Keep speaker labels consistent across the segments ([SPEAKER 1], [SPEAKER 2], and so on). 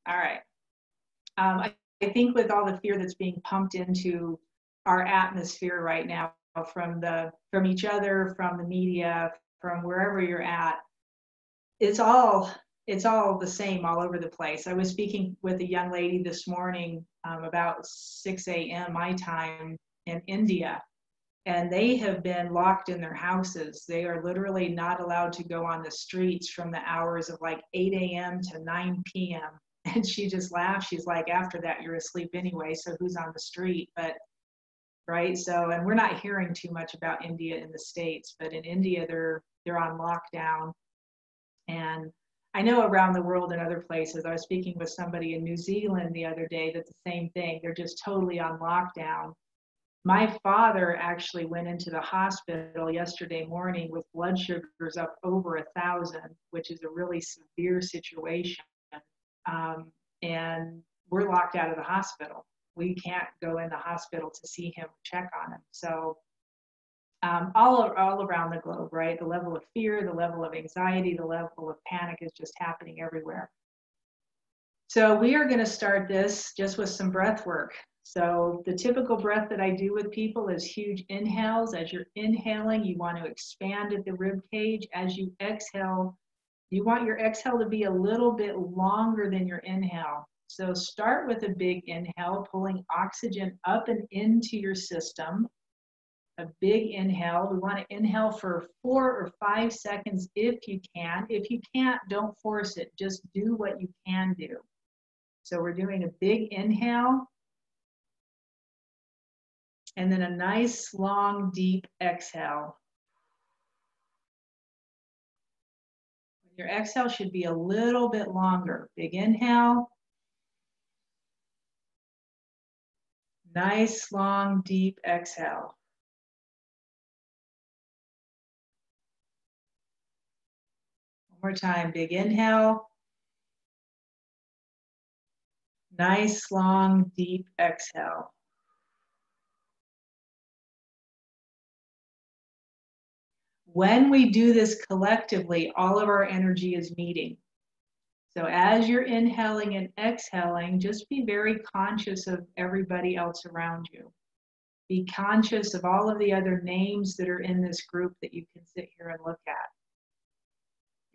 [SPEAKER 1] All right. I think with all the fear that's being pumped into our atmosphere right now from each other, from the media, from wherever you're at, it's all the same all over the place. I was speaking with a young lady this morning about 6 a.m. my time in India, and they have been locked in their houses. They are literally not allowed to go on the streets from the hours of like 8 a.m. to 9 p.m. And she just laughed. She's like, after that, you're asleep anyway, so who's on the street? But, right? So, and we're not hearing too much about India in the States, but in India, they're on lockdown. And I know around the world and other places, I was speaking with somebody in New Zealand the other day, that's the same thing. They're just totally on lockdown. My father actually went into the hospital yesterday morning with blood sugars up over 1,000, which is a really severe situation. And we're locked out of the hospital. We can't go in the hospital to see him, check on him. So all around the globe, right? The level of fear, the level of anxiety, the level of panic is just happening everywhere. So we are going to start this just with some breath work. So the typical breath that I do with people is huge inhales. As you're inhaling, you want to expand at the rib cage. As you exhale, you want your exhale to be a little bit longer than your inhale. So start with a big inhale, pulling oxygen up and into your system. A big inhale. We want to inhale for 4 or 5 seconds if you can. If you can't, don't force it. Just do what you can do. So we're doing a big inhale. And then a nice, long, deep exhale. Your exhale should be a little bit longer. Big inhale. Nice, long, deep exhale. One more time. Big inhale. Nice, long, deep exhale. When we do this collectively, all of our energy is meeting. So as you're inhaling and exhaling, just be very conscious of everybody else around you. Be conscious of all of the other names that are in this group that you can sit here and look at.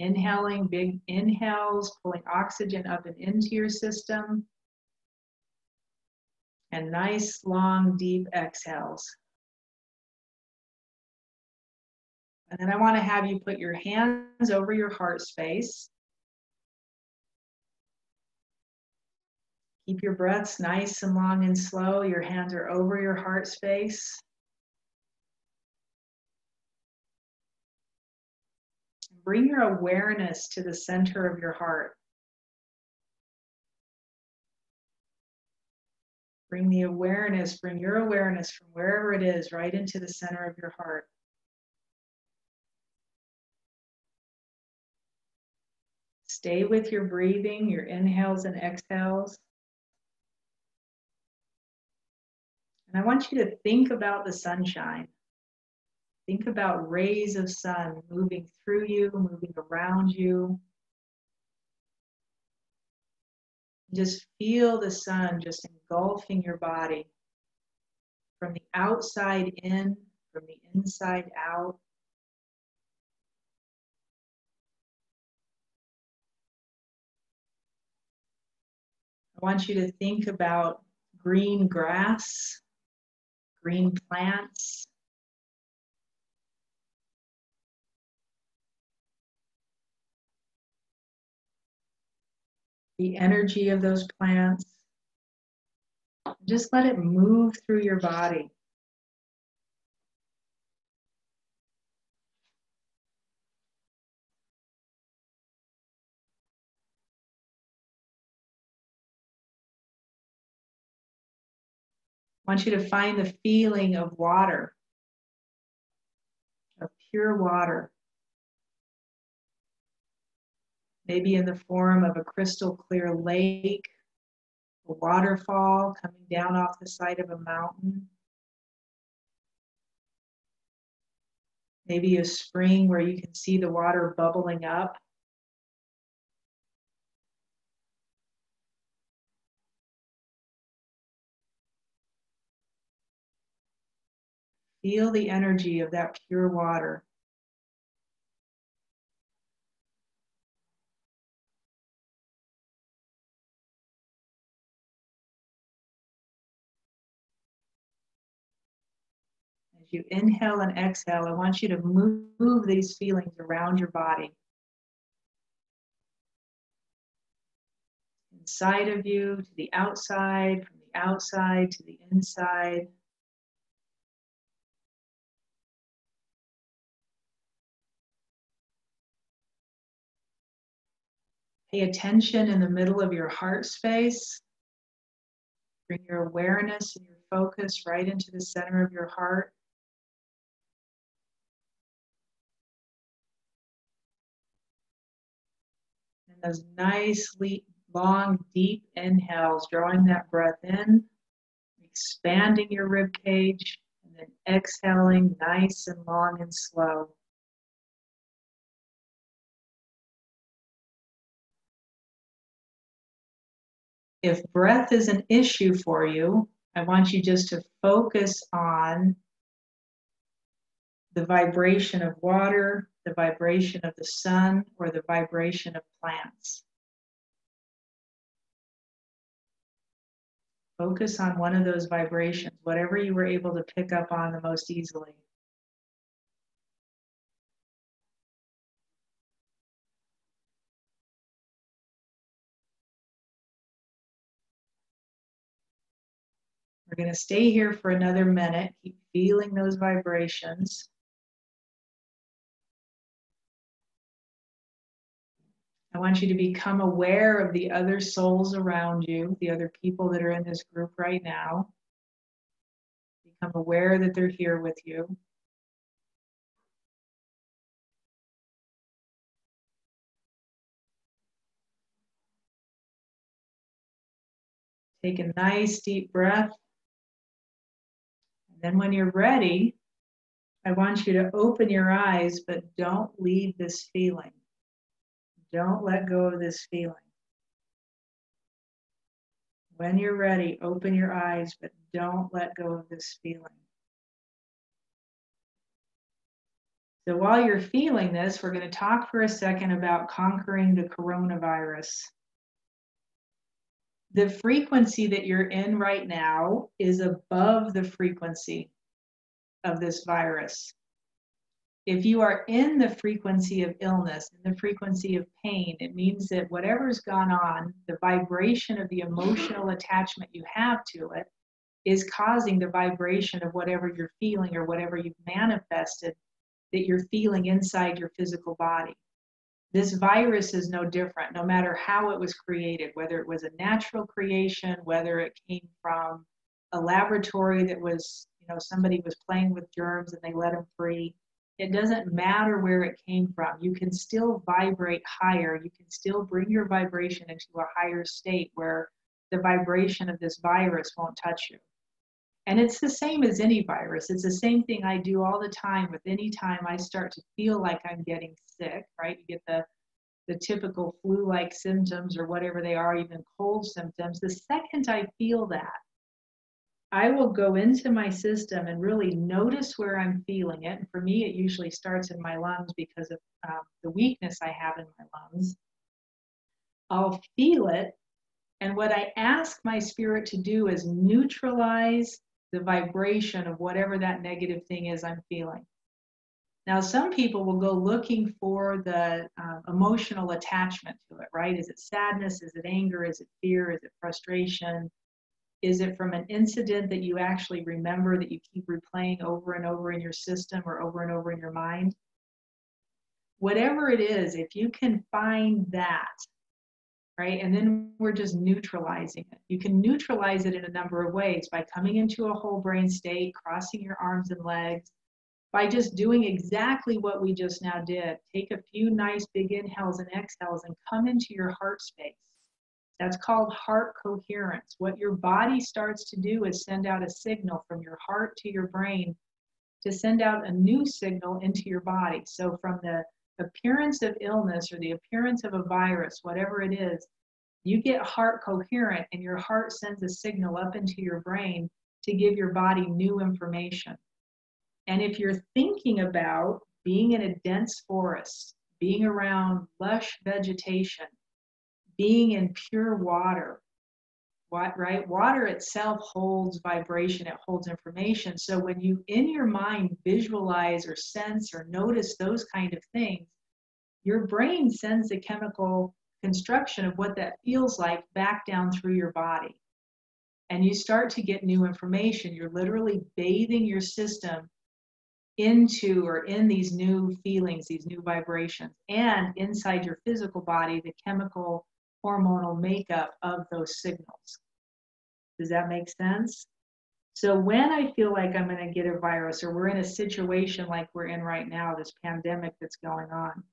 [SPEAKER 1] Inhaling, big inhales, pulling oxygen up and into your system. And nice, long, deep exhales. And then I want to have you put your hands over your heart space. Keep your breaths nice and long and slow. Your hands are over your heart space. Bring your awareness to the center of your heart. Bring your awareness from wherever it is right into the center of your heart. Stay with your breathing, your inhales and exhales. And I want you to think about the sunshine. Think about rays of sun moving through you, moving around you. Just feel the sun just engulfing your body from the outside in, from the inside out. I want you to think about green grass, green plants. The energy of those plants. Just let it move through your body. I want you to find the feeling of water, of pure water. Maybe in the form of a crystal clear lake, a waterfall coming down off the side of a mountain. Maybe a spring where you can see the water bubbling up. Feel the energy of that pure water. As you inhale and exhale, I want you to move these feelings around your body. Inside of you, to the outside, from the outside to the inside. Pay attention in the middle of your heart space. Bring your awareness and your focus right into the center of your heart. And those nice, long, deep inhales, drawing that breath in, expanding your rib cage, and then exhaling nice and long and slow. If breath is an issue for you, I want you just to focus on the vibration of water, the vibration of the sun, or the vibration of plants. Focus on one of those vibrations, whatever you were able to pick up on the most easily. We're going to stay here for another minute. Keep feeling those vibrations. I want you to become aware of the other souls around you, the other people that are in this group right now. Become aware that they're here with you. Take a nice deep breath. And then when you're ready, I want you to open your eyes, but don't leave this feeling. Don't let go of this feeling. When you're ready, open your eyes, but don't let go of this feeling. So while you're feeling this, we're going to talk for a second about conquering the coronavirus. The frequency that you're in right now is above the frequency of this virus. If you are in the frequency of illness, in the frequency of pain, it means that whatever's gone on, the vibration of the emotional attachment you have to it is causing the vibration of whatever you're feeling or whatever you've manifested that you're feeling inside your physical body. This virus is no different, no matter how it was created, whether it was a natural creation, whether it came from a laboratory that was, somebody was playing with germs and they let them free. It doesn't matter where it came from. You can still vibrate higher. You can still bring your vibration into a higher state where the vibration of this virus won't touch you. And it's the same as any virus. It's the same thing I do all the time with any time I start to feel like I'm getting sick, right? You get the typical flu-like symptoms or whatever they are, even cold symptoms. The second I feel that, I will go into my system and really notice where I'm feeling it. And for me, it usually starts in my lungs because of the weakness I have in my lungs. I'll feel it. And what I ask my spirit to do is neutralize the vibration of whatever that negative thing is I'm feeling. Now, some people will go looking for the emotional attachment to it, right? Is it sadness? Is it anger? Is it fear? Is it frustration? Is it from an incident that you actually remember that you keep replaying over and over in your system or over and over in your mind? Whatever it is, if you can find that, right? And then we're just neutralizing it. You can neutralize it in a number of ways by coming into a whole brain state, crossing your arms and legs, by just doing exactly what we just now did. Take a few nice big inhales and exhales and come into your heart space. That's called heart coherence. What your body starts to do is send out a signal from your heart to your brain to send out a new signal into your body. So from the appearance of illness or the appearance of a virus, whatever it is, you get heart coherent and your heart sends a signal up into your brain to give your body new information. And if you're thinking about being in a dense forest, being around lush vegetation, being in pure water, right? Water itself holds vibration, it holds information. So when you in your mind visualize or sense or notice those kind of things, your brain sends the chemical construction of what that feels like back down through your body. And you start to get new information. You're literally bathing your system into or in these new feelings, these new vibrations, and inside your physical body, the chemical hormonal makeup of those signals. Does that make sense? So when I feel like I'm going to get a virus, or we're in a situation like we're in right now, this pandemic that's going on,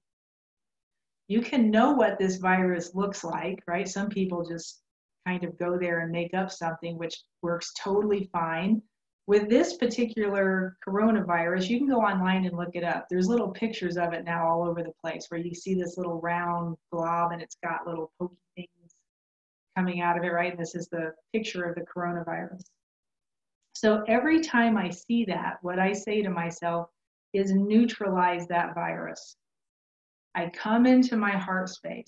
[SPEAKER 1] you can know what this virus looks like, right? Some people just kind of go there and make up something, which works totally fine. With this particular coronavirus, you can go online and look it up. There's little pictures of it now all over the place where you see this little round blob and it's got little pokey things coming out of it, right? And this is the picture of the coronavirus. So every time I see that, what I say to myself is neutralize that virus. I come into my heart space.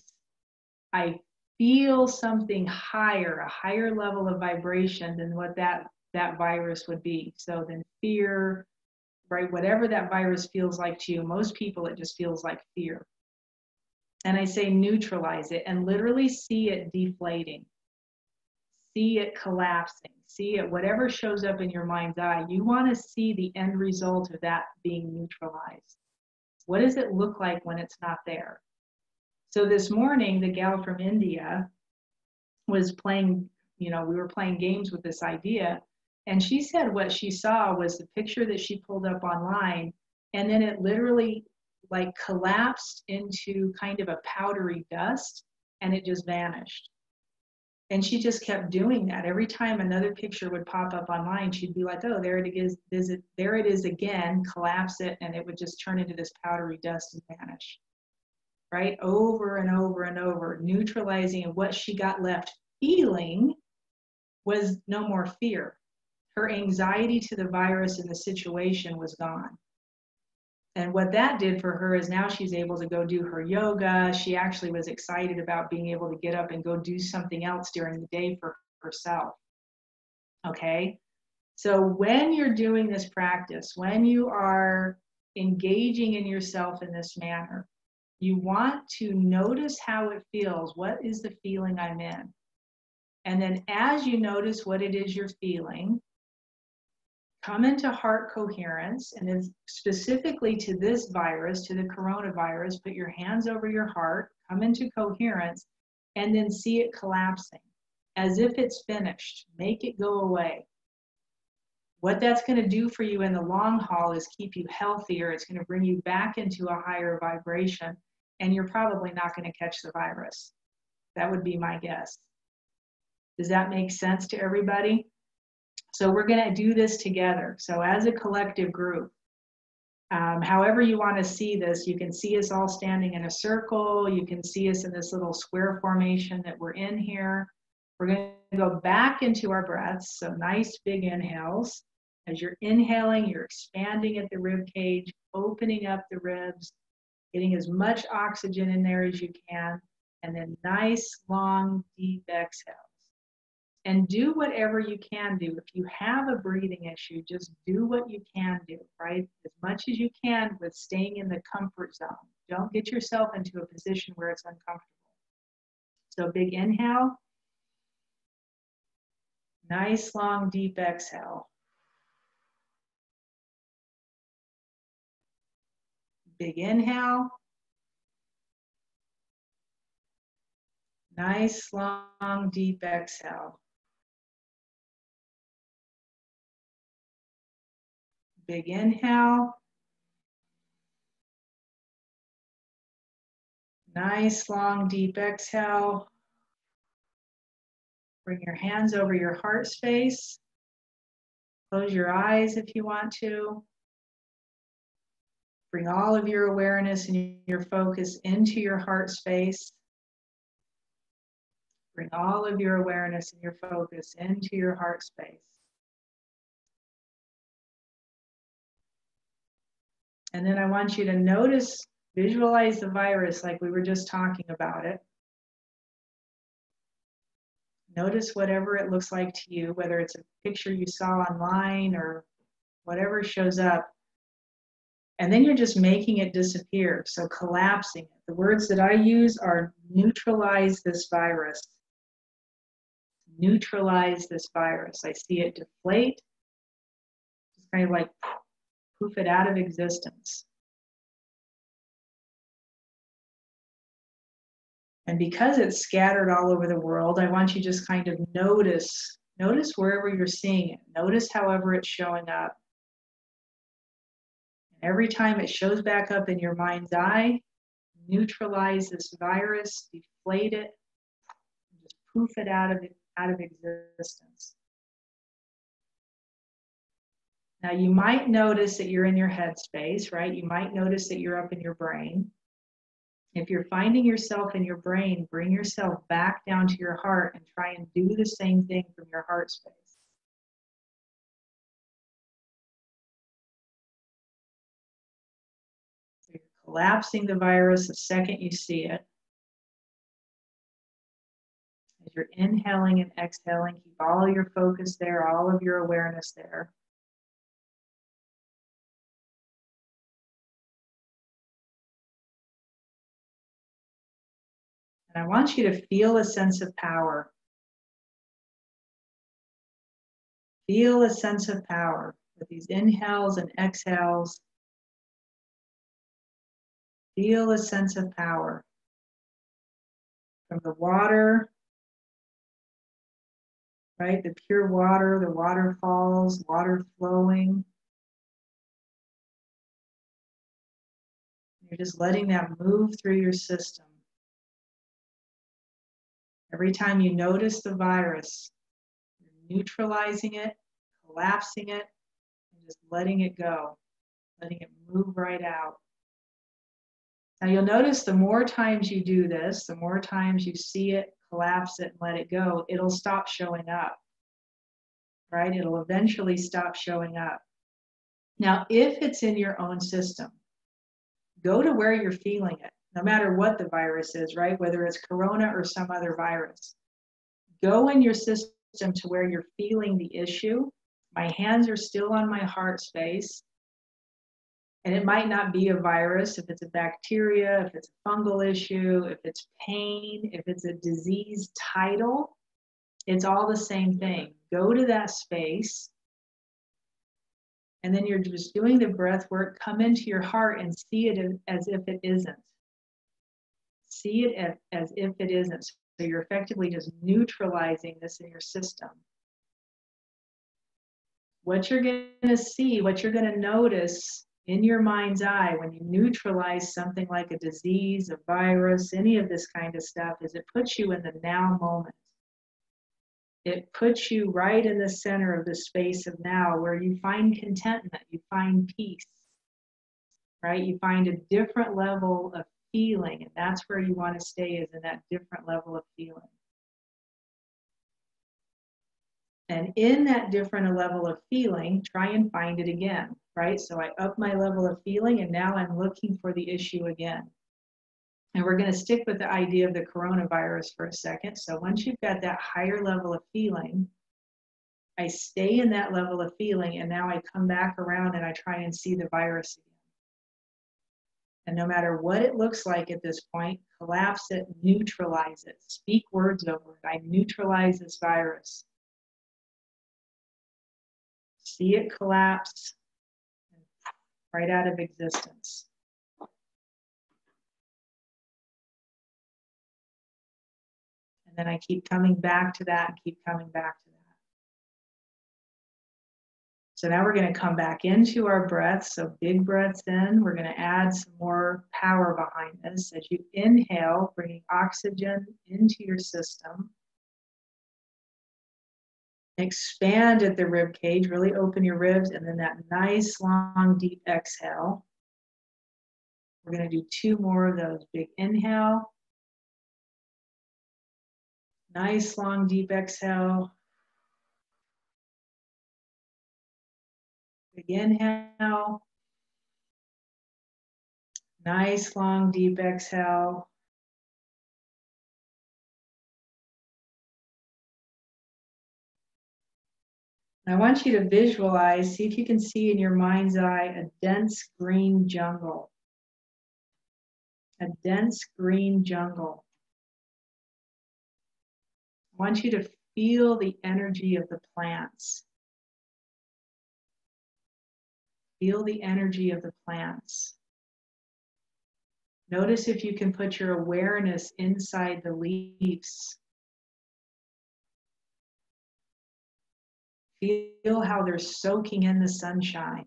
[SPEAKER 1] I feel something higher, a higher level of vibration than what that virus would be. So then fear, right? Whatever that virus feels like to you, most people, it just feels like fear. And I say neutralize it and literally see it deflating. See it collapsing. See it, whatever shows up in your mind's eye, you want to see the end result of that being neutralized. What does it look like when it's not there? So this morning, the gal from India was playing, we were playing games with this idea. And she said what she saw was the picture that she pulled up online. And then it literally like collapsed into kind of a powdery dust and it just vanished. And she just kept doing that. Every time another picture would pop up online, she'd be like, oh, there it is, there it is again, collapse it, and it would just turn into this powdery dust and vanish. Right? Over and over and over, neutralizing, and what she got left feeling was no more fear. Her anxiety to the virus and the situation was gone. And what that did for her is now she's able to go do her yoga. She actually was excited about being able to get up and go do something else during the day for herself. Okay? So when you're doing this practice, when you are engaging in yourself in this manner, you want to notice how it feels. What is the feeling I'm in? And then as you notice what it is you're feeling, come into heart coherence, and then specifically to this virus, to the coronavirus, put your hands over your heart, come into coherence, and then see it collapsing as if it's finished. Make it go away. What that's going to do for you in the long haul is keep you healthier. It's going to bring you back into a higher vibration, and you're probably not going to catch the virus. That would be my guess. Does that make sense to everybody? So we're going to do this together. So as a collective group, however you want to see this, you can see us all standing in a circle. You can see us in this little square formation that we're in here. We're going to go back into our breaths. So nice big inhales. As you're inhaling, you're expanding at the rib cage, opening up the ribs, getting as much oxygen in there as you can, and then nice, long, deep exhales. And do whatever you can do. If you have a breathing issue, just do what you can do, right? As much as you can with staying in the comfort zone. Don't get yourself into a position where it's uncomfortable. So big inhale. Nice, long, deep exhale. Big inhale. Nice, long, deep exhale. Big inhale. Nice, long, deep exhale. Bring your hands over your heart space. Close your eyes if you want to. Bring all of your awareness and your focus into your heart space. Bring all of your awareness and your focus into your heart space. And then I want you to notice, visualize the virus like we were just talking about it. Notice whatever it looks like to you, whether it's a picture you saw online or whatever shows up. And then you're just making it disappear, so collapsing it. The words that I use are neutralize this virus. Neutralize this virus. I see it deflate, just kind of like poof it out of existence. And because it's scattered all over the world, I want you just kind of notice wherever you're seeing it. Notice however it's showing up. And every time it shows back up in your mind's eye, neutralize this virus, deflate it, and just poof it out of existence. Now you might notice that you're in your headspace, right? You might notice that you're up in your brain. If you're finding yourself in your brain, bring yourself back down to your heart and try and do the same thing from your heart space. So you're collapsing the virus the second you see it. As you're inhaling and exhaling, keep all your focus there, all of your awareness there. And I want you to feel a sense of power. Feel a sense of power with these inhales and exhales. Feel a sense of power from the water, right? The pure water, the waterfalls, water flowing. You're just letting that move through your system. Every time you notice the virus, you're neutralizing it, collapsing it, and just letting it go, letting it move right out. Now you'll notice the more times you do this, the more times you see it, collapse it, and let it go, it'll stop showing up, right? It'll eventually stop showing up. Now, if it's in your own system, go to where you're feeling it, no matter what the virus is, right? Whether it's corona or some other virus. Go in your system to where you're feeling the issue. My hands are still on my heart space. And it might not be a virus, if it's a bacteria, if it's a fungal issue, if it's pain, if it's a disease title, it's all the same thing. Go to that space. And then you're just doing the breath work. Come into your heart and see it as if it isn't. See it as if it isn't. So you're effectively just neutralizing this in your system. What you're going to see, what you're going to notice in your mind's eye when you neutralize something like a disease, a virus, any of this kind of stuff, is it puts you in the now moment. It puts you right in the center of the space of now, where you find contentment, you find peace, right? You find a different level of feeling, and that's where you want to stay, is in that different level of feeling. And in that different level of feeling, try and find it again, right? So I up my level of feeling, and now I'm looking for the issue again. And we're going to stick with the idea of the coronavirus for a second. So once you've got that higher level of feeling, I stay in that level of feeling, and now I come back around and I try and see the virus again. And no matter what it looks like at this point, collapse it, neutralize it, speak words over it. I neutralize this virus. See it collapse right out of existence. And then I keep coming back to that and keep coming back to that. So now we're going to come back into our breaths. So big breaths in. We're going to add some more power behind this. As you inhale, bringing oxygen into your system. Expand at the rib cage, really open your ribs, and then that nice, long, deep exhale. We're going to do 2 more of those. Big inhale. Nice, long, deep exhale. Big inhale. Nice, long, deep exhale. I want you to visualize, see if you can see in your mind's eye a dense green jungle. A dense green jungle. I want you to feel the energy of the plants. Feel the energy of the plants. Notice if you can put your awareness inside the leaves. Feel how they're soaking in the sunshine.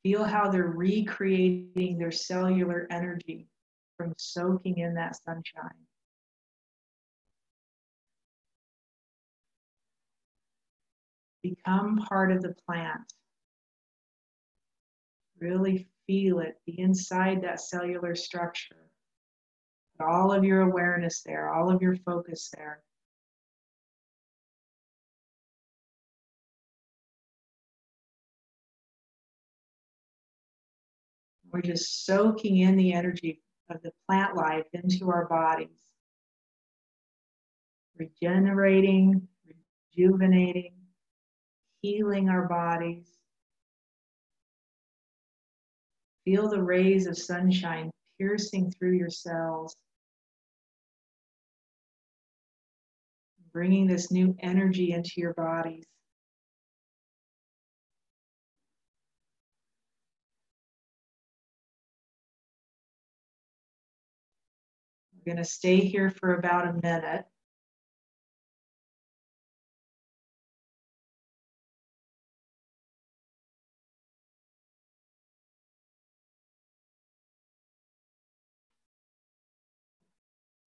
[SPEAKER 1] Feel how they're recreating their cellular energy from soaking in that sunshine. Become part of the plant. Really feel it, be inside that cellular structure. Put all of your awareness there, all of your focus there. We're just soaking in the energy of the plant life into our bodies. Regenerating, rejuvenating, healing our bodies. Feel the rays of sunshine piercing through your cells. Bringing this new energy into your bodies. We're going to stay here for about a minute.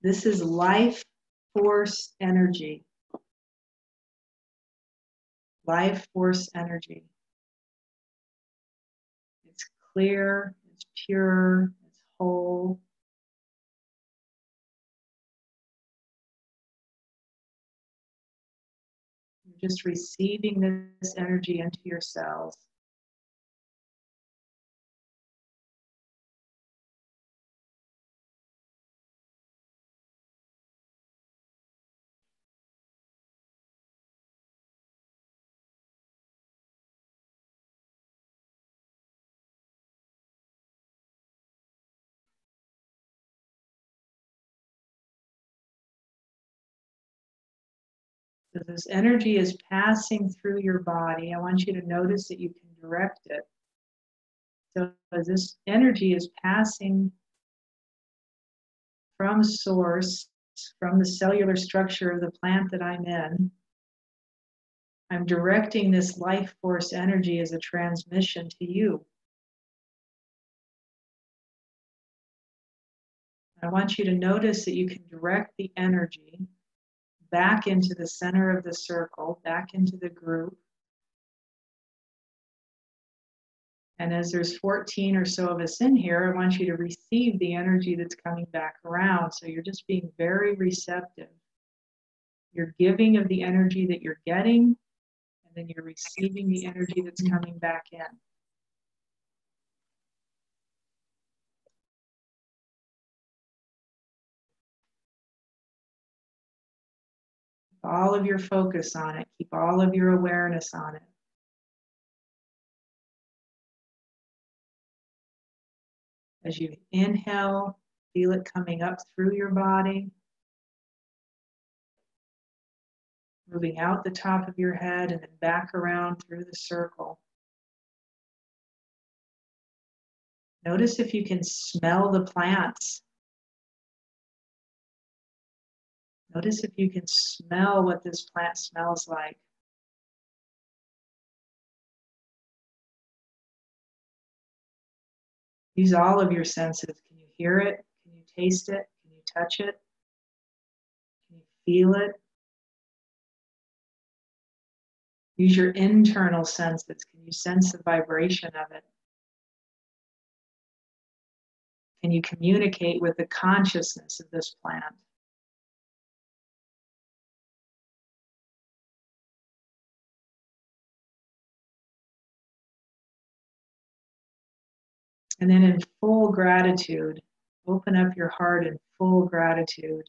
[SPEAKER 1] This is life force energy. Life force energy. It's clear, it's pure, it's whole. You're just receiving this energy into your cells. So this energy is passing through your body. I want you to notice that you can direct it. So as this energy is passing from source, from the cellular structure of the plant that I'm in, I'm directing this life force energy as a transmission to you. I want you to notice that you can direct the energy back into the center of the circle, back into the group. And as there's 14 or so of us in here, I want you to receive the energy that's coming back around. So you're just being very receptive. You're giving of the energy that you're getting, and then you're receiving the energy that's coming back in. Keep all of your focus on it. Keep all of your awareness on it. As you inhale, feel it coming up through your body, moving out the top of your head and then back around through the circle. Notice if you can smell the plants. Notice if you can smell what this plant smells like. Use all of your senses. Can you hear it? Can you taste it? Can you touch it? Can you feel it? Use your internal senses. Can you sense the vibration of it? Can you communicate with the consciousness of this plant? And then in full gratitude, open up your heart in full gratitude.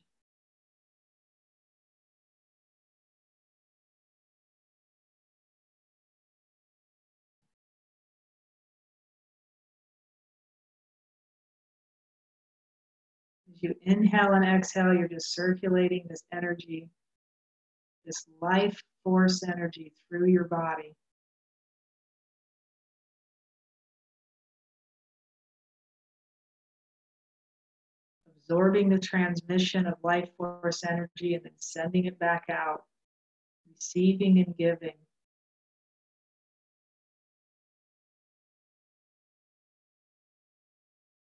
[SPEAKER 1] As you inhale and exhale, you're just circulating this energy, this life force energy through your body. Absorbing the transmission of life force energy and then sending it back out, receiving and giving.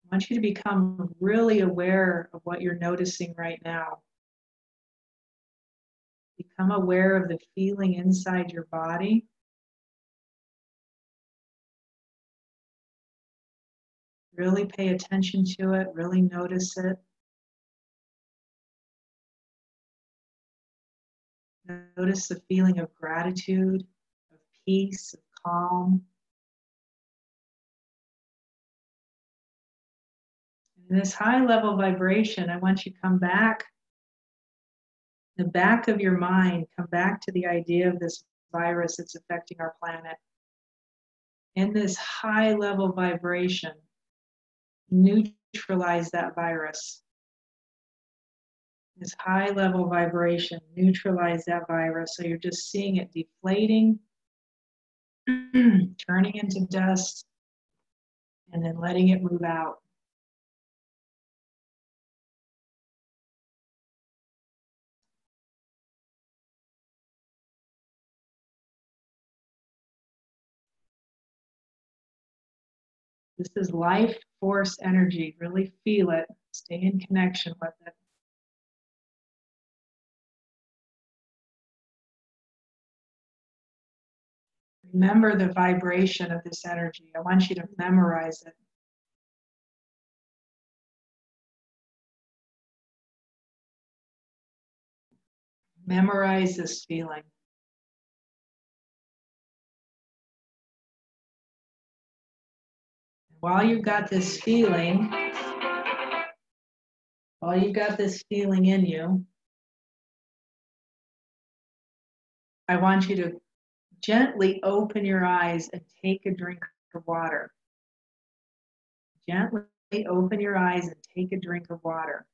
[SPEAKER 1] I want you to become really aware of what you're noticing right now. Become aware of the feeling inside your body. Really pay attention to it, really notice it. Notice the feeling of gratitude, of peace, of calm. In this high level vibration, I want you to come back, the back of your mind, come back to the idea of this virus that's affecting our planet. In this high level vibration, neutralize that virus. This high level vibration, neutralize that virus. So you're just seeing it deflating, turning into dust, and then letting it move out. This is life force energy. Really feel it. Stay in connection with it. Remember the vibration of this energy. I want you to memorize it. Memorize this feeling. While you've got this feeling, in you, I want you to gently open your eyes and take a drink of water. Gently open your eyes and take a drink of water.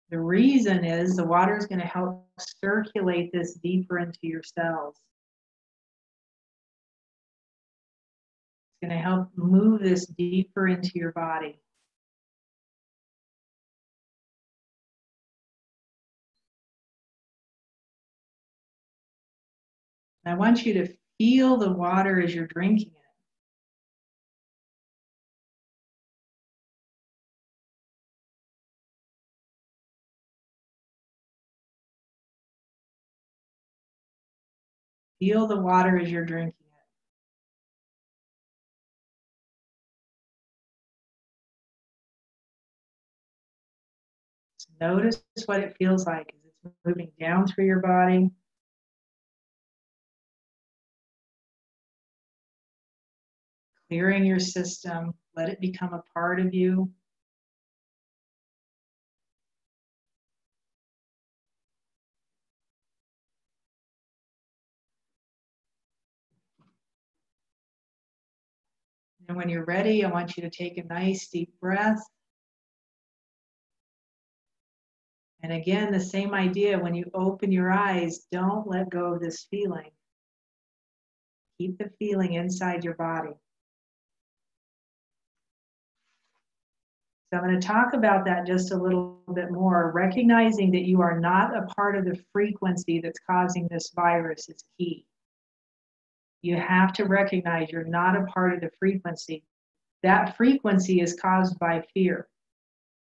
[SPEAKER 1] The reason is the water is going to help circulate this deeper into your cells. It's going to help move this deeper into your body. And I want you to feel the water as you're drinking it. Feel the water as you're drinking it. So notice what it feels like as it's moving down through your body. Clearing your system. Let it become a part of you. And when you're ready, I want you to take a nice deep breath. And again, the same idea, when you open your eyes, don't let go of this feeling. Keep the feeling inside your body. So I'm going to talk about that just a little bit more. Recognizing that you are not a part of the frequency that's causing this virus is key. You have to recognize you're not a part of the frequency. That frequency is caused by fear,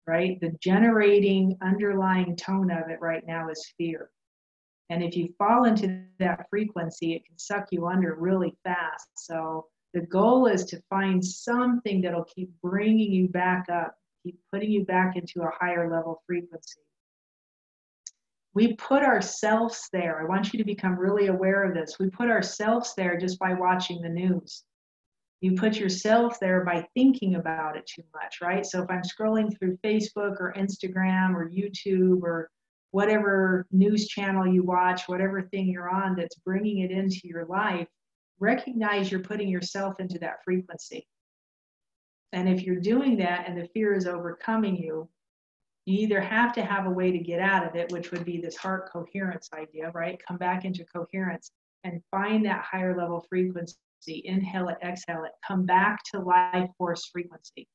[SPEAKER 1] right? The generating underlying tone of it right now is fear. And if you fall into that frequency, it can suck you under really fast. So the goal is to find something that'll keep bringing you back up, keep putting you back into a higher level frequency. We put ourselves there. I want you to become really aware of this. We put ourselves there just by watching the news. You put yourself there by thinking about it too much, right? So if I'm scrolling through Facebook or Instagram or YouTube or whatever news channel you watch, whatever thing you're on that's bringing it into your life, recognize you're putting yourself into that frequency. And if you're doing that and the fear is overcoming you, you either have to have a way to get out of it, which would be this heart coherence idea, right? Come back into coherence and find that higher level frequency. Inhale it, exhale it, come back to life force frequency,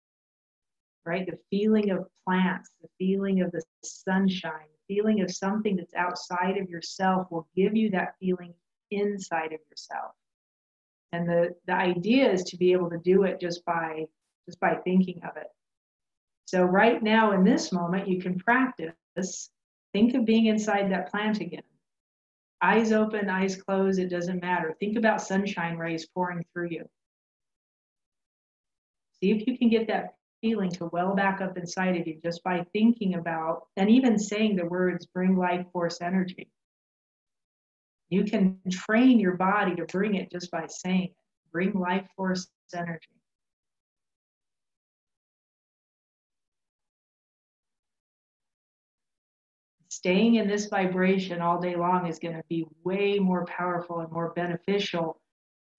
[SPEAKER 1] right? The feeling of plants, the feeling of the sunshine, the feeling of something that's outside of yourself will give you that feeling inside of yourself. And the idea is to be able to do it just by thinking of it. So right now in this moment, you can practice. Think of being inside that plant again. Eyes open, eyes closed, it doesn't matter. Think about sunshine rays pouring through you. See if you can get that feeling to well back up inside of you just by thinking about, and even saying the words, bring life force energy. You can train your body to bring it just by saying it. Bring life force energy. Staying in this vibration all day long is going to be way more powerful and more beneficial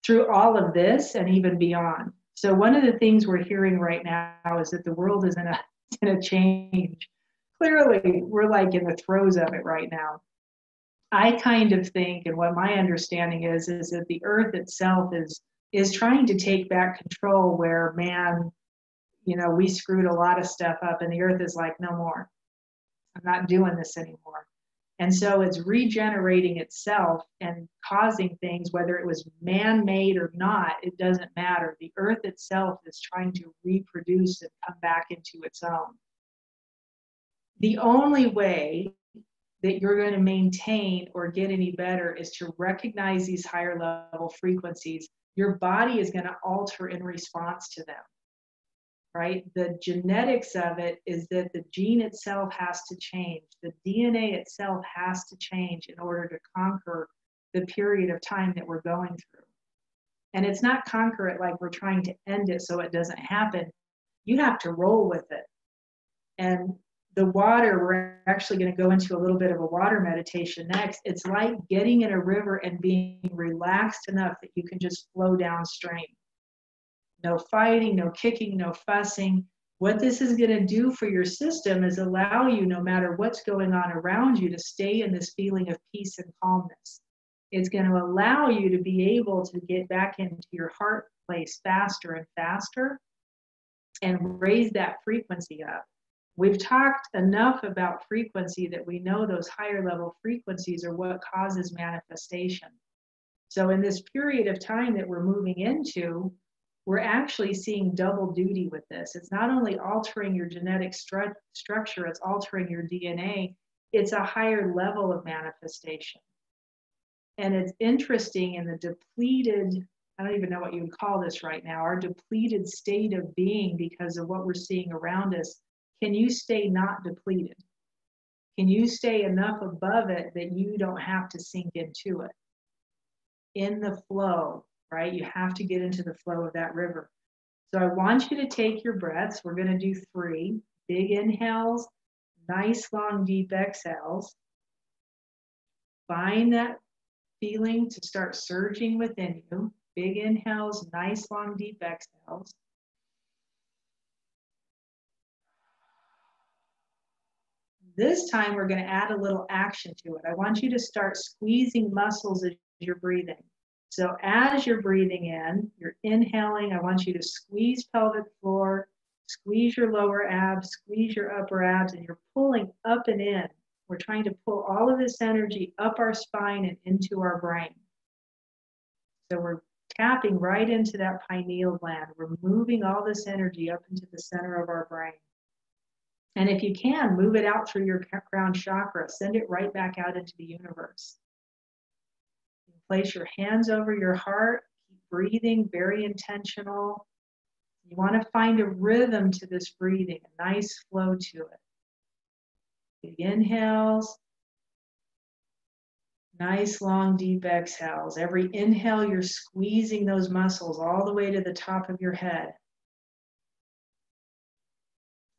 [SPEAKER 1] through all of this and even beyond. So one of the things we're hearing right now is that the world is in a change. Clearly, we're like in the throes of it right now. I kind of think, and what my understanding is that the earth itself is trying to take back control where man, we screwed a lot of stuff up and the earth is like, no more. I'm not doing this anymore. And so it's regenerating itself and causing things, whether it was man-made or not, it doesn't matter. The earth itself is trying to reproduce and come back into its own. The only way that you're going to maintain or get any better is to recognize these higher level frequencies. Your body is going to alter in response to them. Right? The genetics of it is that the gene itself has to change. The DNA itself has to change in order to conquer the period of time that we're going through. And it's not conquer it like we're trying to end it so it doesn't happen. You have to roll with it. And the water, we're actually going to go into a little bit of a water meditation next. It's like getting in a river and being relaxed enough that you can just flow downstream. No fighting, no kicking, no fussing. What this is going to do for your system is allow you, no matter what's going on around you, to stay in this feeling of peace and calmness. It's going to allow you to be able to get back into your heart place faster and faster and raise that frequency up. We've talked enough about frequency that we know those higher level frequencies are what causes manifestation. So in this period of time that we're moving into, we're actually seeing double duty with this. It's not only altering your genetic structure, it's altering your DNA. It's a higher level of manifestation. And it's interesting in the depleted, I don't even know what you would call this right now, our depleted state of being because of what we're seeing around us. Can you stay not depleted? Can you stay enough above it that you don't have to sink into it? In the flow. Right? You have to get into the flow of that river. So I want you to take your breaths. We're going to do 3 big inhales, nice long deep exhales. Find that feeling to start surging within you. Big inhales, nice long deep exhales. This time we're going to add a little action to it. I want you to start squeezing muscles as you're breathing. So as you're breathing in, you're inhaling, I want you to squeeze pelvic floor, squeeze your lower abs, squeeze your upper abs, and you're pulling up and in. We're trying to pull all of this energy up our spine and into our brain. So we're tapping right into that pineal gland. We're moving all this energy up into the center of our brain. And if you can, move it out through your crown chakra. Send it right back out into the universe. Place your hands over your heart. Keep breathing, very intentional. You want to find a rhythm to this breathing, a nice flow to it. Big inhales, Nice, long, deep exhales. Every inhale, you're squeezing those muscles all the way to the top of your head.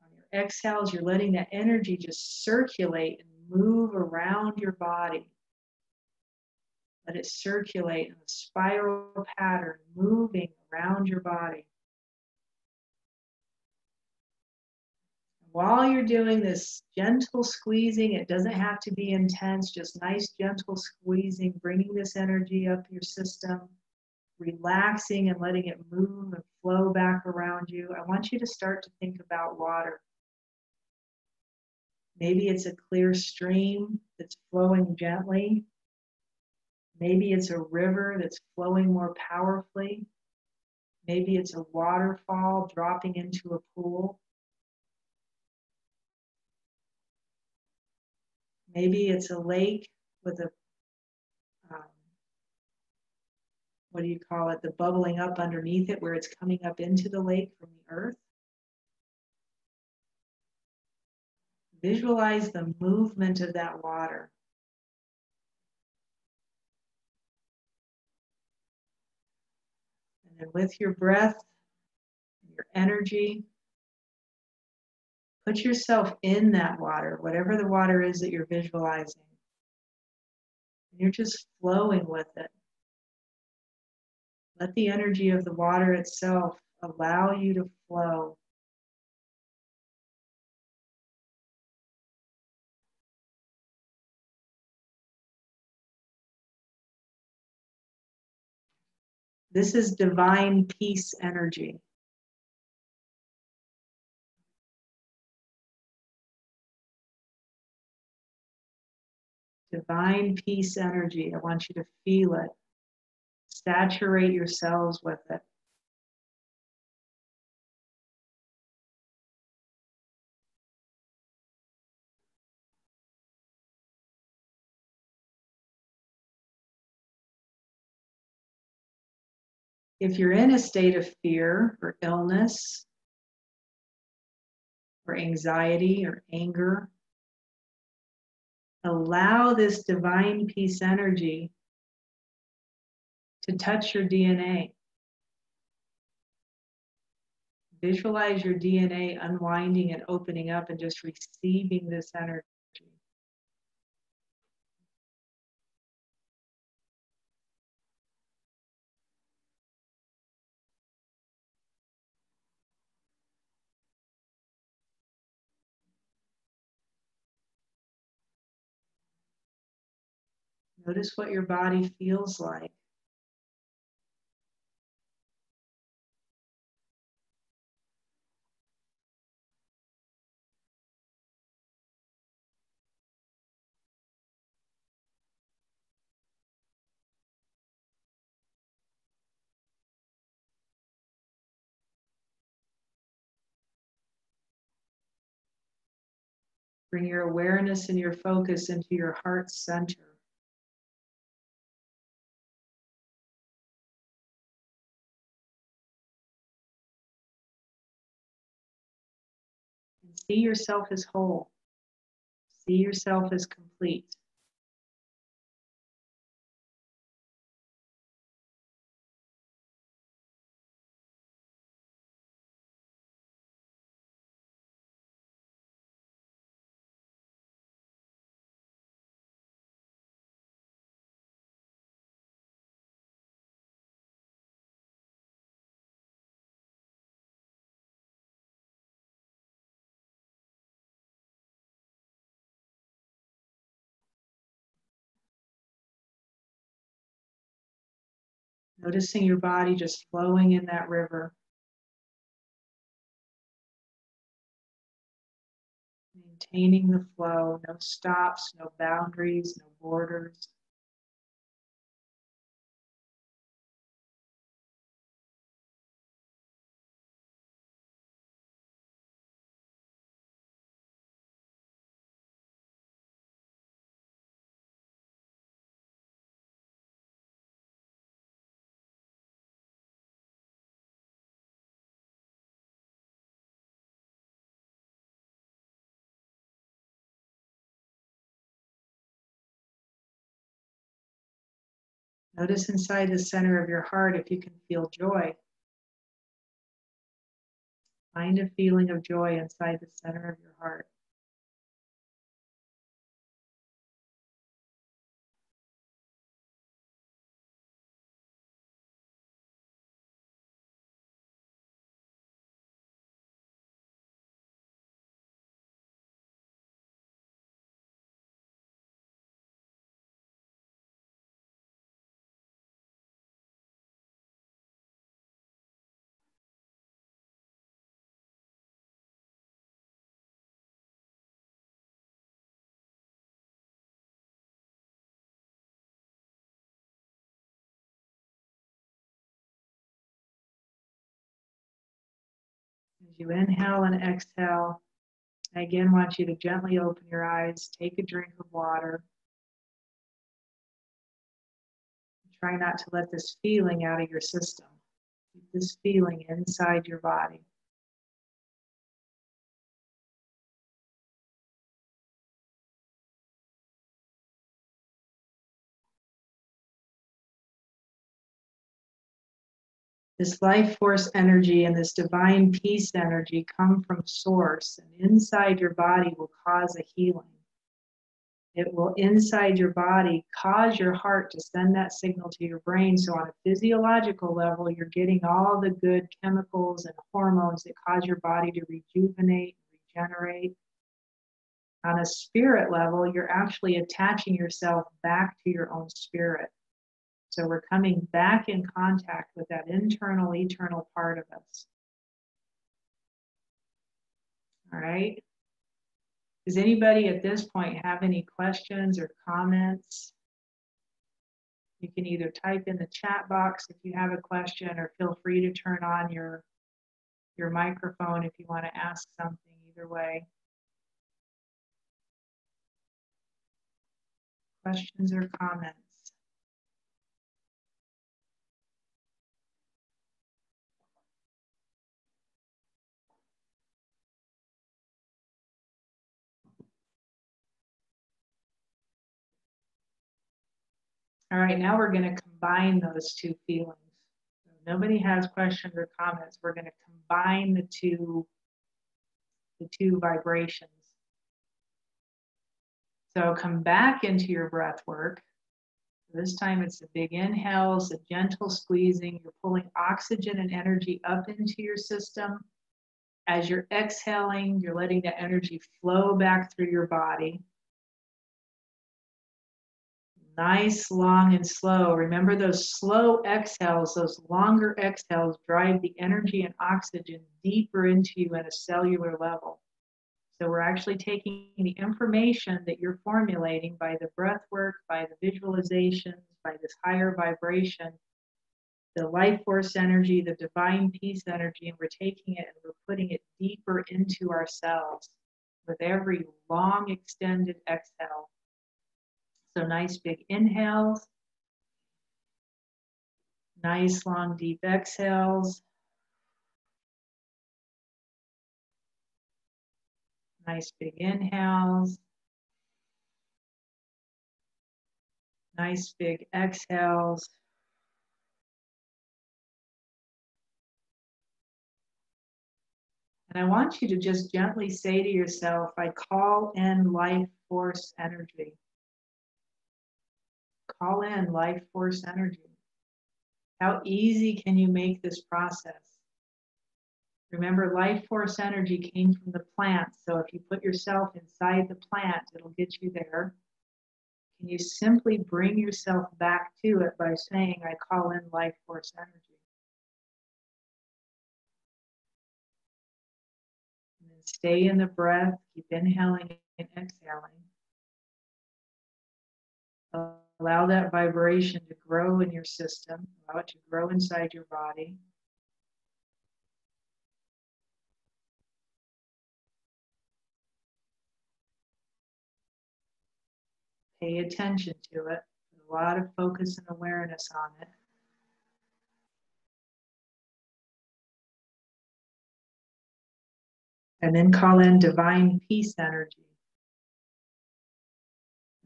[SPEAKER 1] On your exhales, you're letting that energy just circulate and move around your body. Let it circulate in a spiral pattern, moving around your body. While you're doing this gentle squeezing, it doesn't have to be intense, just nice gentle squeezing, bringing this energy up your system, relaxing and letting it move and flow back around you. I want you to start to think about water. Maybe it's a clear stream that's flowing gently. Maybe it's a river that's flowing more powerfully. Maybe it's a waterfall dropping into a pool. Maybe it's a lake with a, what do you call it, the bubbling up underneath it where it's coming up into the lake from the earth. Visualize the movement of that water. And then with your breath, your energy, put yourself in that water, whatever the water is that you're visualizing. And you're just flowing with it. Let the energy of the water itself allow you to flow. This is divine peace energy. Divine peace energy. I want you to feel it. Saturate yourselves with it. If you're in a state of fear or illness or anxiety or anger, allow this divine peace energy to touch your DNA. Visualize your DNA unwinding and opening up and just receiving this energy. Notice what your body feels like. Bring your awareness and your focus into your heart center. And see yourself as whole. See yourself as complete. Noticing your body just flowing in that river. Maintaining the flow, no stops, no boundaries, no borders. Notice inside the center of your heart if you can feel joy. Find a feeling of joy inside the center of your heart. As you inhale and exhale, I again want you to gently open your eyes, take a drink of water. Try not to let this feeling out of your system. Keep this feeling inside your body. This life force energy and this divine peace energy come from source, and inside your body will cause a healing. It will, inside your body, cause your heart to send that signal to your brain. So on a physiological level, you're getting all the good chemicals and hormones that cause your body to rejuvenate, regenerate. On a spirit level, you're actually attaching yourself back to your own spirit. So we're coming back in contact with that internal, eternal part of us. All right. Does anybody at this point have any questions or comments? You can either type in the chat box if you have a question, or feel free to turn on your microphone if you want to ask something. Either way. Questions or comments? All right, now we're going to combine those two feelings. So if nobody has questions or comments, we're going to combine the two vibrations. So come back into your breath work. This time it's the big inhales, a gentle squeezing. You're pulling oxygen and energy up into your system. As you're exhaling, you're letting the energy flow back through your body. Nice, long, and slow. Remember those slow exhales, those longer exhales drive the energy and oxygen deeper into you at a cellular level. So we're actually taking the information that you're formulating by the breath work, by the visualizations, by this higher vibration, the life force energy, the divine peace energy, and we're taking it and we're putting it deeper into ourselves with every long extended exhale. So nice big inhales, nice long deep exhales, nice big inhales, nice big exhales. And I want you to just gently say to yourself, I call in life force energy. Call in life force energy. How easy can you make this process? Remember, life force energy came from the plant. So if you put yourself inside the plant, it'll get you there. Can you simply bring yourself back to it by saying, I call in life force energy? And then stay in the breath, keep inhaling and exhaling. Allow that vibration to grow in your system. Allow it to grow inside your body. Pay attention to it. Put a lot of focus and awareness on it. And then call in divine peace energy.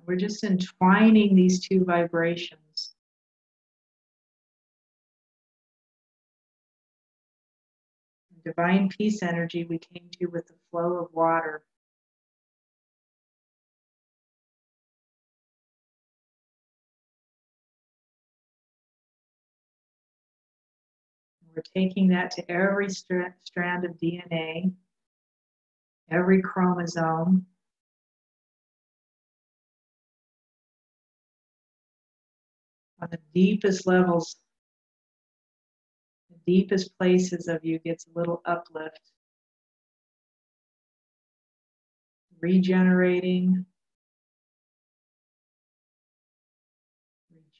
[SPEAKER 1] We're just entwining these two vibrations. Divine peace energy we came to with the flow of water. We're taking that to every strand of DNA, every chromosome, on the deepest levels, the deepest places of you gets a little uplift, regenerating,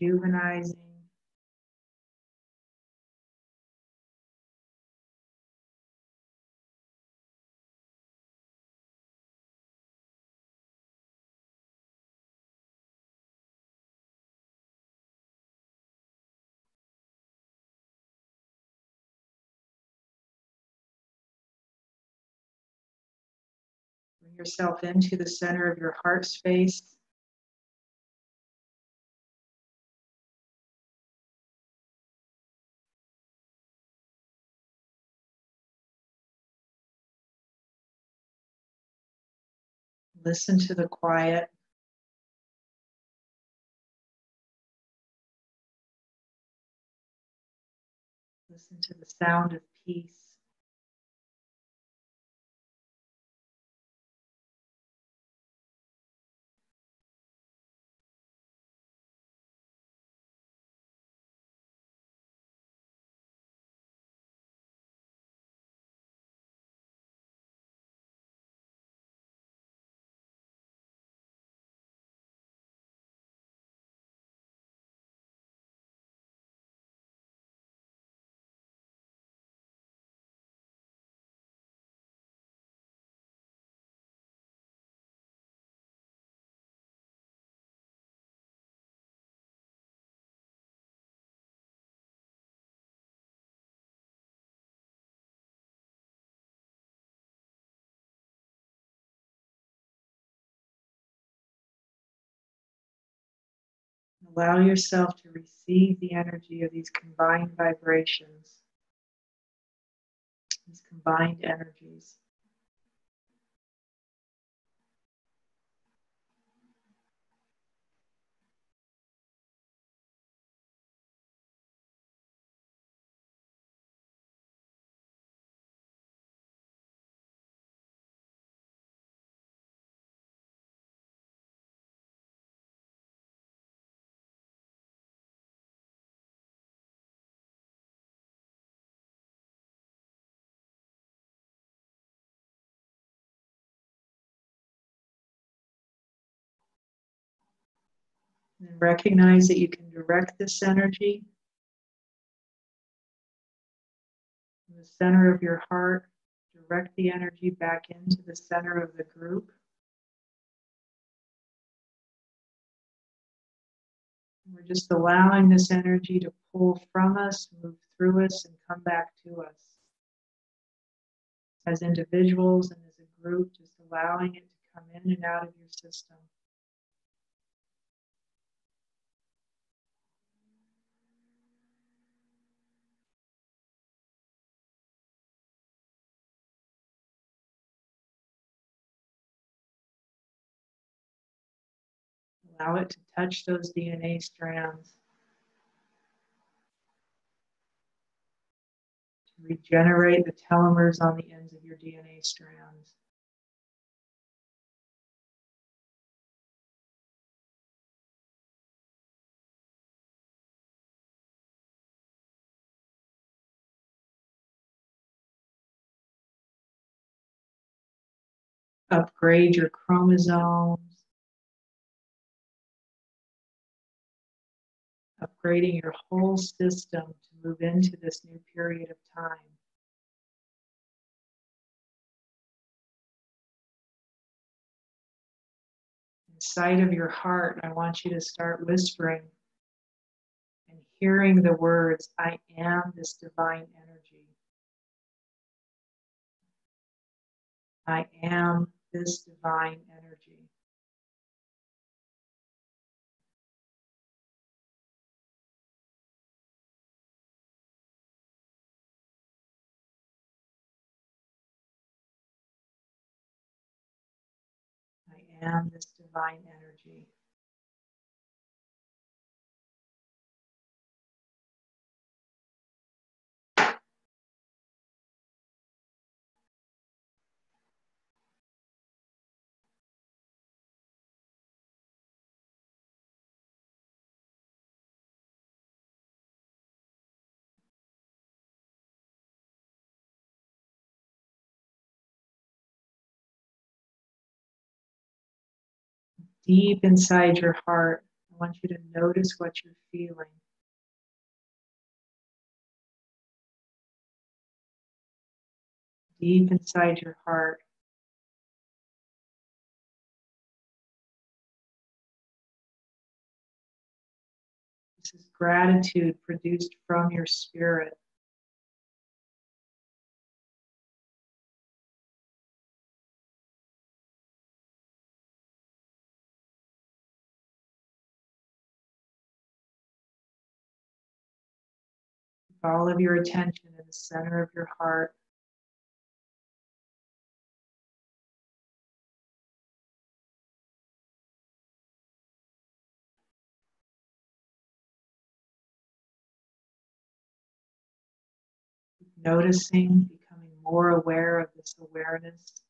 [SPEAKER 1] rejuvenizing. Bring yourself into the center of your heart space. Listen to the quiet. Listen to the sound of peace. Allow yourself to receive the energy of these combined vibrations, these combined energies. And recognize that you can direct this energy from the center of your heart, direct the energy back into the center of the group. We're just allowing this energy to pull from us, move through us, and come back to us. As individuals and as a group, just allowing it to come in and out of your system. Allow it to touch those DNA strands, to regenerate the telomeres on the ends of your DNA strands. Upgrade your chromosomes, upgrading your whole system to move into this new period of time. Inside of your heart, I want you to start whispering and hearing the words, I am this divine energy. I am this divine energy. am this divine energy. Deep inside your heart, I want you to notice what you're feeling. Deep inside your heart. This is gratitude produced from your spirit. All of your attention in the center of your heart. Noticing, becoming more aware of this awareness,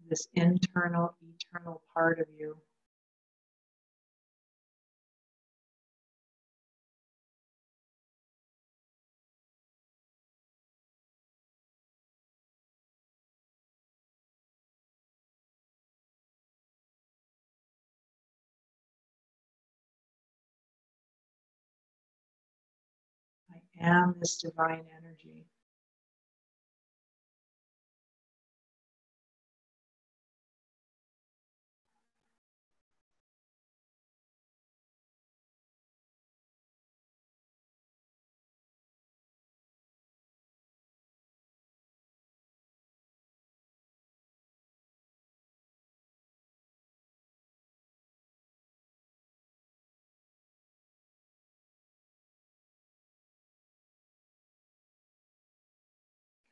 [SPEAKER 1] this internal, eternal part of you. I am this divine energy.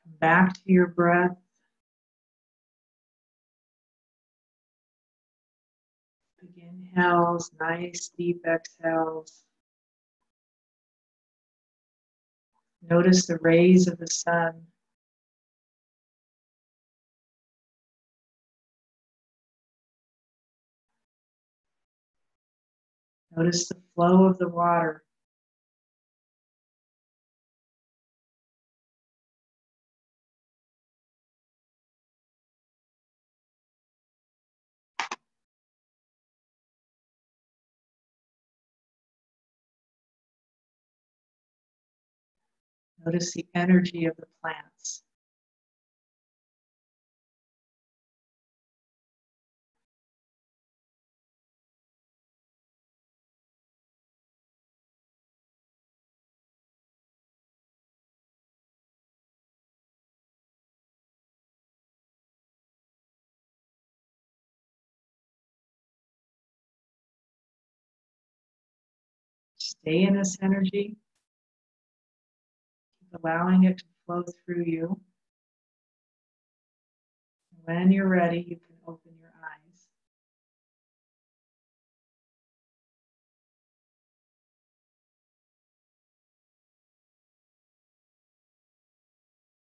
[SPEAKER 1] Come back to your breath. Big inhales, nice deep exhales. Notice the rays of the sun. Notice the flow of the water. Notice the energy of the plants. Stay in this energy. Keep allowing it to flow through you. When you're ready, you can open your eyes.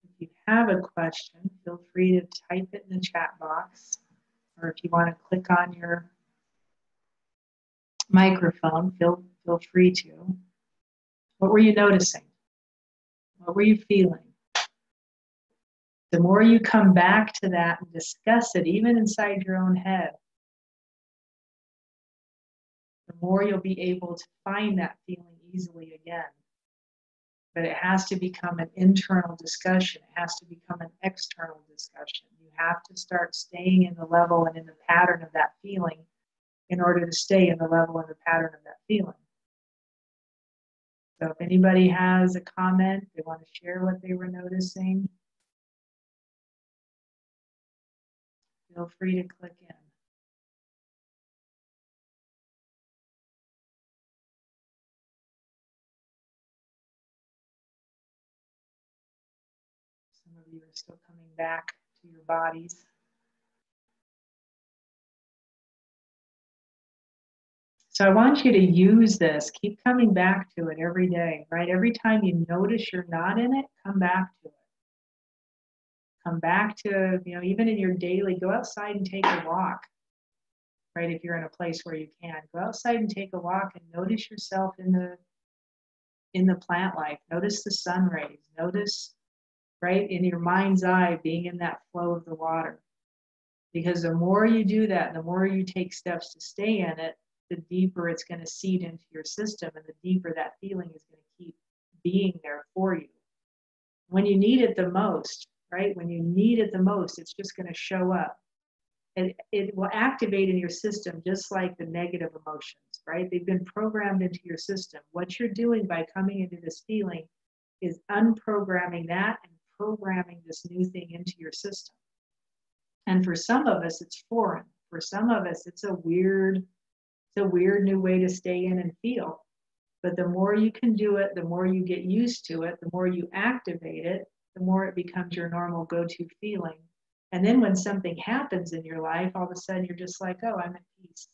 [SPEAKER 1] If you have a question, feel free to type it in the chat box. Or if you want to click on your microphone, feel free to. What were you noticing? What were you feeling? The more you come back to that and discuss it, even inside your own head, the more you'll be able to find that feeling easily again. But it has to become an internal discussion. It has to become an external discussion. You have to start staying in the level and in the pattern of that feeling in order to stay in the level and the pattern of that feeling. So if anybody has a comment, they want to share what they were noticing, feel free to click in. Some of you are still coming back to your bodies. So I want you to use this. Keep coming back to it every day, right? Every time you notice you're not in it, come back to it. Come back to, even in your daily, go outside and take a walk, right? If you're in a place where you can, go outside and take a walk and notice yourself in the plant life. Notice the sun rays. Notice, right, in your mind's eye, being in that flow of the water. Because the more you do that, the more you take steps to stay in it, the deeper it's going to seed into your system, and the deeper that feeling is going to keep being there for you. When you need it the most, right? When you need it the most, it's just going to show up. And it will activate in your system just like the negative emotions, right? They've been programmed into your system. What you're doing by coming into this feeling is unprogramming that and programming this new thing into your system. And for some of us, it's foreign. For some of us, it's a weird new way to stay in and feel. But the more you can do it, the more you get used to it, the more you activate it, the more it becomes your normal go-to feeling. And then when something happens in your life, all of a sudden you're just like, oh, I'm at peace.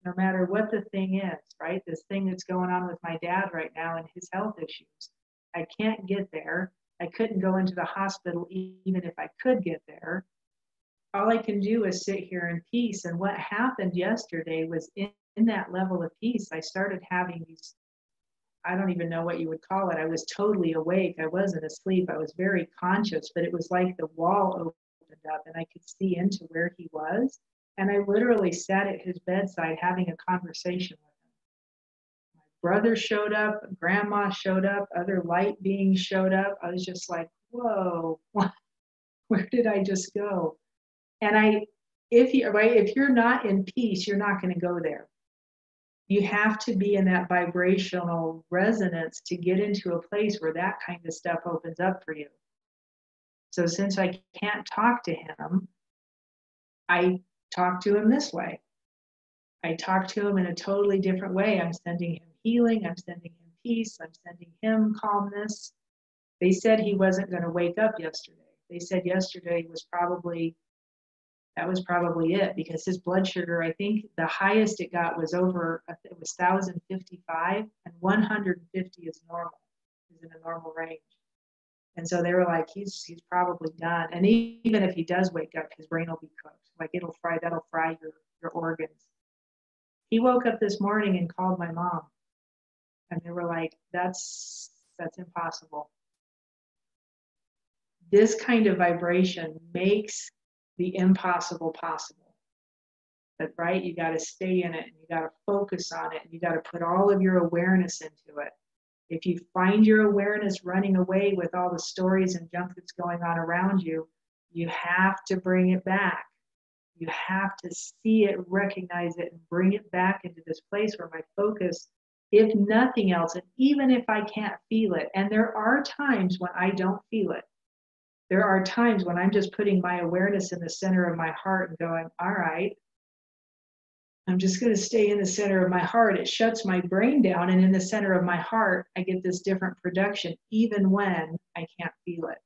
[SPEAKER 1] No matter what the thing is, right? This thing that's going on with my dad right now and his health issues. I can't get there. I couldn't go into the hospital even if I could get there. All I can do is sit here in peace. And what happened yesterday was in that level of peace, I started having these, I don't even know what you would call it. I was totally awake. I wasn't asleep. I was very conscious, but it was like the wall opened up and I could see into where he was. And I literally sat at his bedside having a conversation with him. My brother showed up, grandma showed up, other light beings showed up. I was just like, whoa, where did I just go? And if you're not in peace, you're not going to go there. You have to be in that vibrational resonance to get into a place where that kind of stuff opens up for you. So since I can't talk to him, I talk to him this way. I talk to him in a totally different way. I'm sending him healing. I'm sending him peace. I'm sending him calmness. They said he wasn't going to wake up yesterday. They said yesterday that was probably it, because his blood sugar, I think the highest it got was over, it was 1,055, and 150 is normal, is in a normal range. And so they were like, he's probably done. And even if he does wake up, his brain will be cooked. Like that'll fry your organs. He woke up this morning and called my mom. And they were like, that's impossible. This kind of vibration makes the impossible possible. But right, you got to stay in it, and you got to focus on it, and you got to put all of your awareness into it. If you find your awareness running away with all the stories and junk that's going on around you, you have to bring it back. You have to see it, recognize it, and bring it back into this place where my focus, if nothing else, and even if I can't feel it, and there are times when I don't feel it, there are times when I'm just putting my awareness in the center of my heart and going, all right, I'm just going to stay in the center of my heart. It shuts my brain down. And in the center of my heart, I get this different production, even when I can't feel it.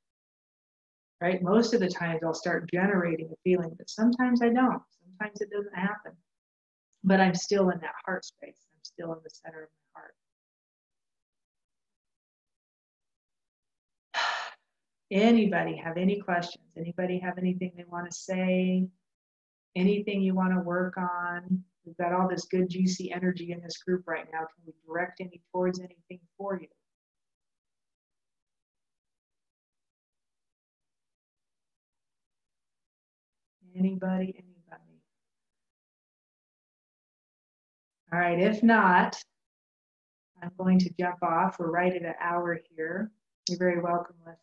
[SPEAKER 1] Right? Most of the times I'll start generating a feeling, but sometimes I don't. Sometimes it doesn't happen. But I'm still in that heart space. I'm still in the center of my heart. Anybody have any questions? Anybody have anything they want to say? Anything you want to work on? We've got all this good, juicy energy in this group right now. Can we direct any towards anything for you? Anybody? All right, if not, I'm going to jump off. We're right at an hour here. You're very welcome, Leslie.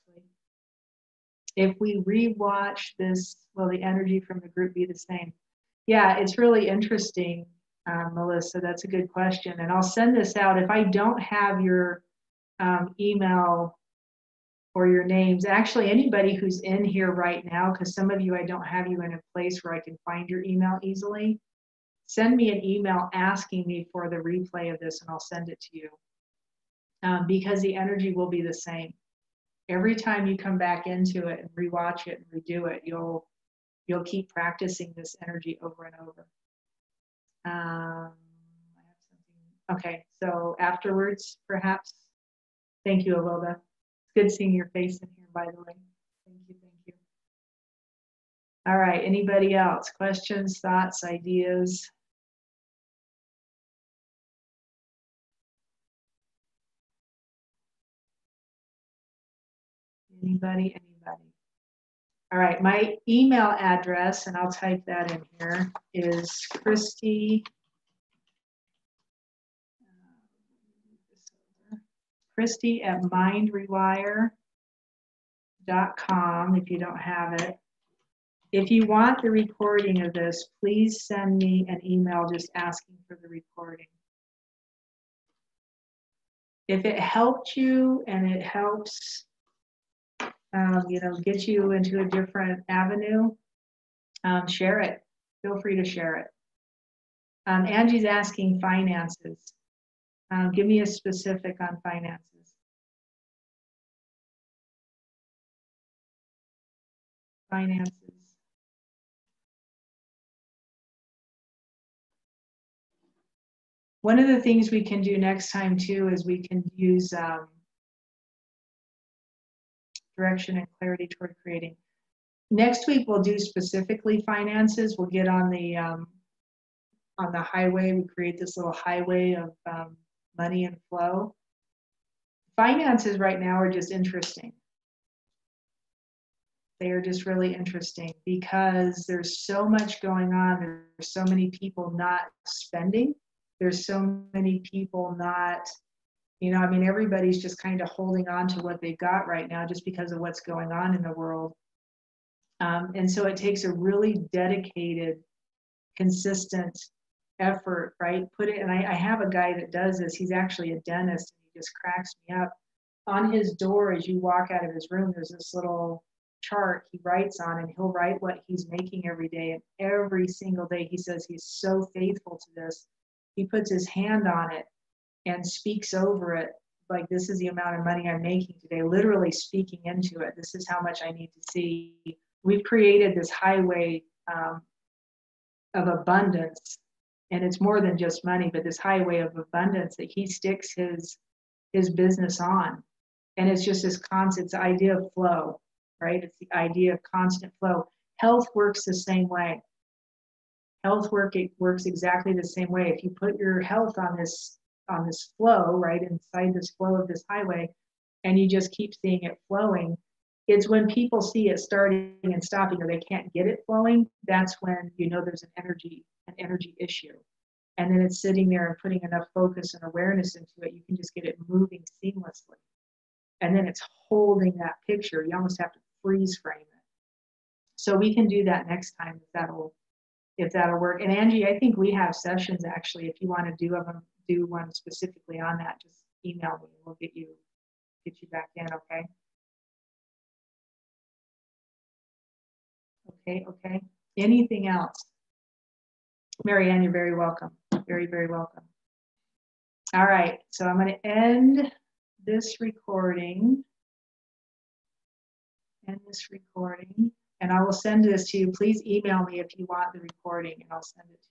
[SPEAKER 1] If we rewatch this, will the energy from the group be the same? Yeah, it's really interesting, Melissa. That's a good question. And I'll send this out. If I don't have your email or your names, actually anybody who's in here right now, because some of you, I don't have you in a place where I can find your email easily, send me an email asking me for the replay of this and I'll send it to you. Because the energy will be the same. Every time you come back into it and rewatch it and redo it, you'll keep practicing this energy over and over. I have Okay, so afterwards, perhaps. Thank you, Awoba. It's good seeing your face in here, by the way. Thank you, thank you. All right, anybody else? Questions, thoughts, ideas? Anybody? All right, my email address, and I'll type that in here, is Christy at mindrewire.com if you don't have it. If you want the recording of this, please send me an email just asking for the recording. If it helped you and it helps, get you into a different avenue, share it. Feel free to share it. Angie's asking finances. Give me a specific on finances. Finances. One of the things we can do next time too is we can use direction and clarity toward creating. Next week we'll do specifically finances. We'll get on the highway. We create this little highway of money and flow. Finances right now are just interesting. They are just really interesting because there's so much going on. There's so many people not spending. There's so many people not, everybody's just kind of holding on to what they've got right now just because of what's going on in the world. And so it takes a really dedicated, consistent effort, right? And I have a guy that does this. He's actually a dentist, and he just cracks me up. On his door, as you walk out of his room, there's this little chart he writes on, and he'll write what he's making every day. And every single day, he says he's so faithful to this. He puts his hand on it and speaks over it, like, this is the amount of money I'm making today, literally speaking into it. This is how much I need to see. We've created this highway of abundance, and it's more than just money, but this highway of abundance that he sticks his business on. And it's just this constant, it's the idea of flow, right? It's the idea of constant flow. Health works the same way. It works exactly the same way. If you put your health on this flow, right, inside this flow of this highway, and you just keep seeing it flowing, it's when people see it starting and stopping, or they can't get it flowing, that's when there's an energy issue. And then it's sitting there and putting enough focus and awareness into it, you can just get it moving seamlessly. And then it's holding that picture. You almost have to freeze frame it. So we can do that next time if that'll work. And Angie, I think we have sessions actually. If you want to do one specifically on that, just email me and we'll get you back in, okay? Okay. Anything else? Marianne, you're very welcome. Very, very welcome. All right, so I'm going to end this recording. And I will send this to you. Please email me if you want the recording, and I'll send it to you.